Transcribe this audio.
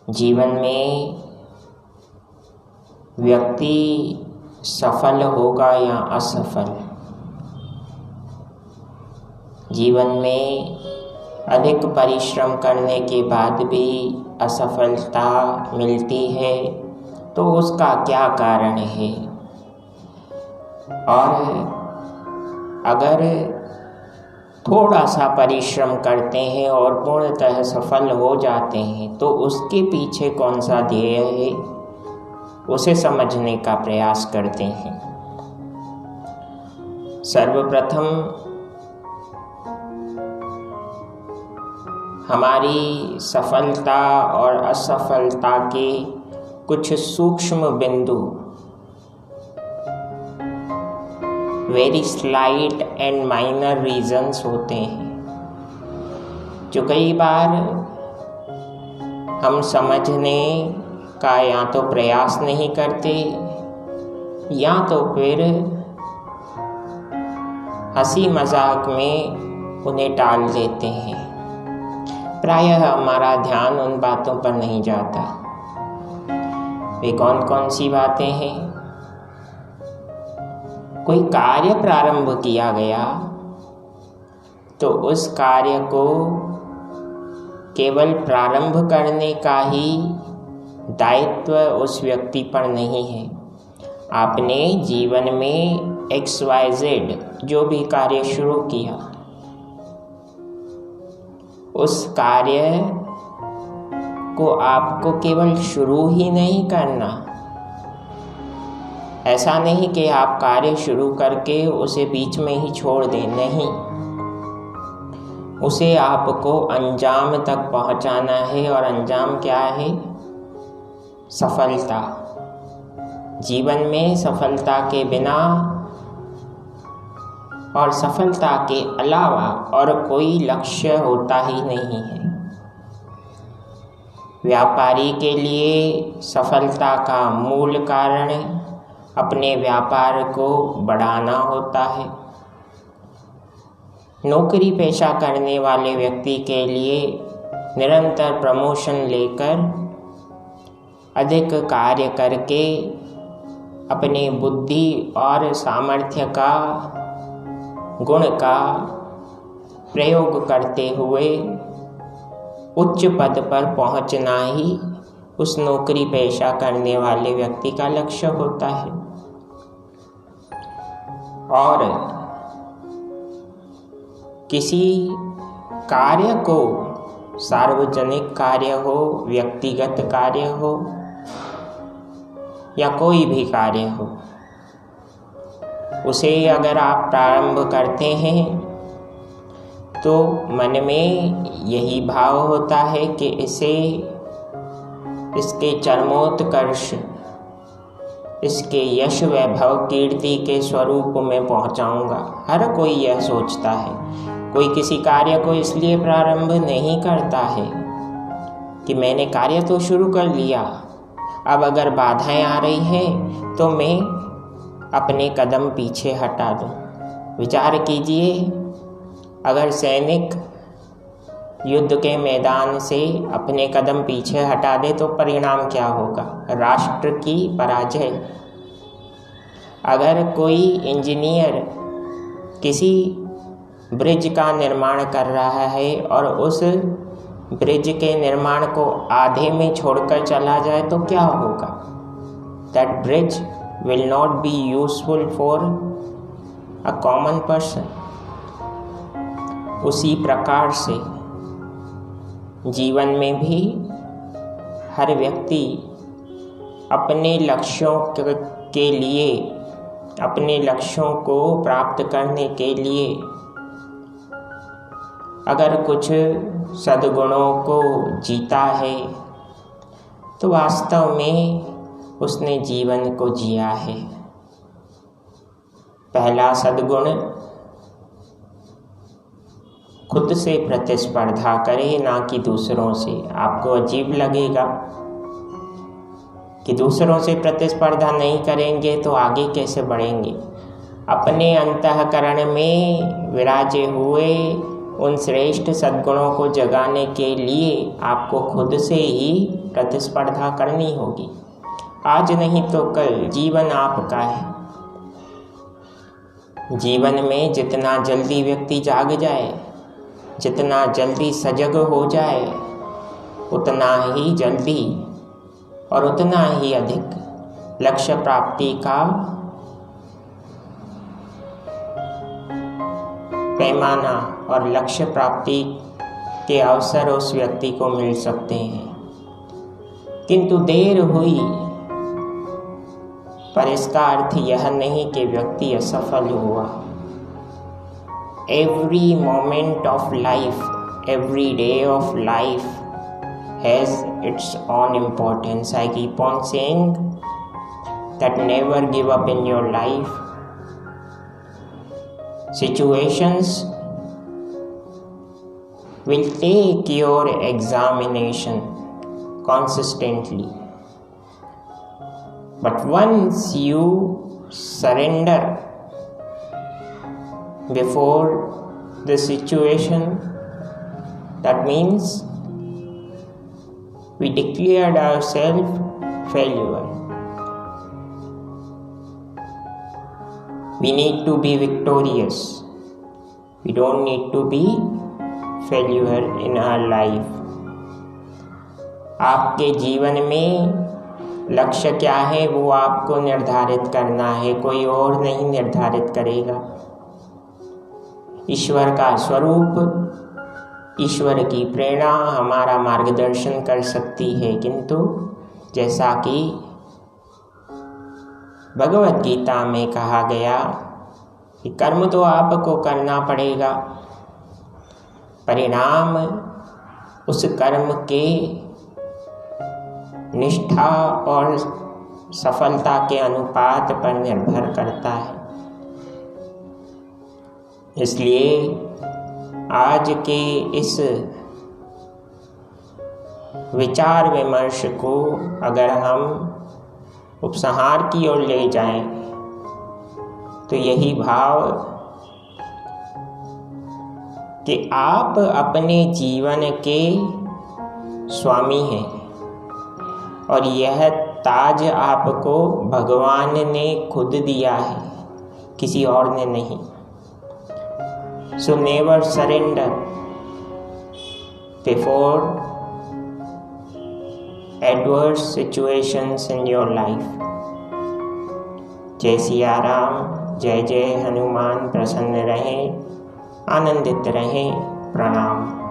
जीवन में व्यक्ति सफल होगा या असफल, जीवन में अधिक परिश्रम करने के बाद भी असफलता मिलती है तो उसका क्या कारण है। और अगर थोड़ा सा परिश्रम करते हैं और पूर्णतः सफल हो जाते हैं तो उसके पीछे कौन सा ध्येय है, उसे समझने का प्रयास करते हैं। सर्वप्रथम हमारी सफलता और असफलता के कुछ सूक्ष्म बिंदु, very slight and minor reasons होते हैं, जो कई बार हम समझने का या तो प्रयास नहीं करते या तो फिर हंसी मजाक में उन्हें टाल देते हैं। प्रायः हमारा ध्यान उन बातों पर नहीं जाता। वे कौन कौन सी बातें हैं? कोई कार्य प्रारंभ किया गया तो उस कार्य को केवल प्रारंभ करने का ही दायित्व उस व्यक्ति पर नहीं है। आपने जीवन में XYZ जो भी कार्य शुरू किया, उस कार्य को आपको केवल शुरू ही नहीं करना। ऐसा नहीं कि आप कार्य शुरू करके उसे बीच में ही छोड़ दें, नहीं, उसे आपको अंजाम तक पहुंचाना है। और अंजाम क्या है? सफलता। जीवन में सफलता के बिना और सफलता के अलावा और कोई लक्ष्य होता ही नहीं है। व्यापारी के लिए सफलता का मूल कारण अपने व्यापार को बढ़ाना होता है। नौकरी पेशा करने वाले व्यक्ति के लिए निरंतर प्रमोशन लेकर, अधिक कार्य करके अपने बुद्धि और सामर्थ्य का, गुण का प्रयोग करते हुए उच्च पद पर पहुंचना ही उस नौकरी पेशा करने वाले व्यक्ति का लक्ष्य होता है। और किसी कार्य को, सार्वजनिक कार्य हो, व्यक्तिगत कार्य हो या कोई भी कार्य हो, उसे अगर आप प्रारंभ करते हैं तो मन में यही भाव होता है कि इसके चरमोत्कर्ष, इसके यश वैभव कीर्ति के स्वरूप में पहुंचाऊंगा। हर कोई यह सोचता है। कोई किसी कार्य को इसलिए प्रारंभ नहीं करता है कि मैंने कार्य तो शुरू कर लिया, अब अगर बाधाएं आ रही हैं तो मैं अपने कदम पीछे हटा दूं। विचार कीजिए, अगर सैनिक युद्ध के मैदान से अपने कदम पीछे हटा दे तो परिणाम क्या होगा? राष्ट्र की पराजय। अगर कोई इंजीनियर किसी ब्रिज का निर्माण कर रहा है और उस ब्रिज के निर्माण को आधे में छोड़कर चला जाए तो क्या होगा? That bridge will not be useful for a common person. उसी प्रकार से जीवन में भी हर व्यक्ति अपने लक्ष्यों के लिए, अपने लक्ष्यों को प्राप्त करने के लिए अगर कुछ सद्गुणों को जीता है तो वास्तव में उसने जीवन को जिया है। पहला सद्गुण, खुद से प्रतिस्पर्धा करे, ना कि दूसरों से। आपको अजीब लगेगा कि दूसरों से प्रतिस्पर्धा नहीं करेंगे तो आगे कैसे बढ़ेंगे। अपने अंतःकरण में विराजे हुए उन श्रेष्ठ सद्गुणों को जगाने के लिए आपको खुद से ही प्रतिस्पर्धा करनी होगी। आज नहीं तो कल जीवन आपका है। जीवन में जितना जल्दी व्यक्ति जाग जाए, जितना जल्दी सजग हो जाए, उतना ही जल्दी और उतना ही अधिक लक्ष्य प्राप्ति का पैमाना और लक्ष्य प्राप्ति के अवसर उस व्यक्ति को मिल सकते हैं। किंतु देर हुई, पर इसका अर्थ यह नहीं कि व्यक्ति असफल हुआ। Every moment of life, every day of life has its own importance. I keep on saying that never give up in your life. Situations will take your examination consistently. But once you surrender before the situation, that means we declared ourselves failure. We need to be victorious. We don't need to be failure in our life. आपके जीवन में लक्ष्य क्या है वो आपको निर्धारित करना है, कोई और नहीं निर्धारित करेगा। ईश्वर का स्वरूप, ईश्वर की प्रेरणा हमारा मार्गदर्शन कर सकती है, किंतु जैसा कि भगवत गीता में कहा गया कि कर्म तो आपको करना पड़ेगा, परिणाम उस कर्म के निष्ठा और सफलता के अनुपात पर निर्भर करता है। इसलिए आज के इस विचार विमर्श को अगर हम उपसंहार की ओर ले जाएं तो यही भाव कि आप अपने जीवन के स्वामी हैं और यह ताज आपको भगवान ने खुद दिया है, किसी और ने नहीं। So never surrender before adverse situations in your life. जय सिया राम, जय जय हनुमान। प्रसन्न रहें, आनंदित रहें। प्रणाम।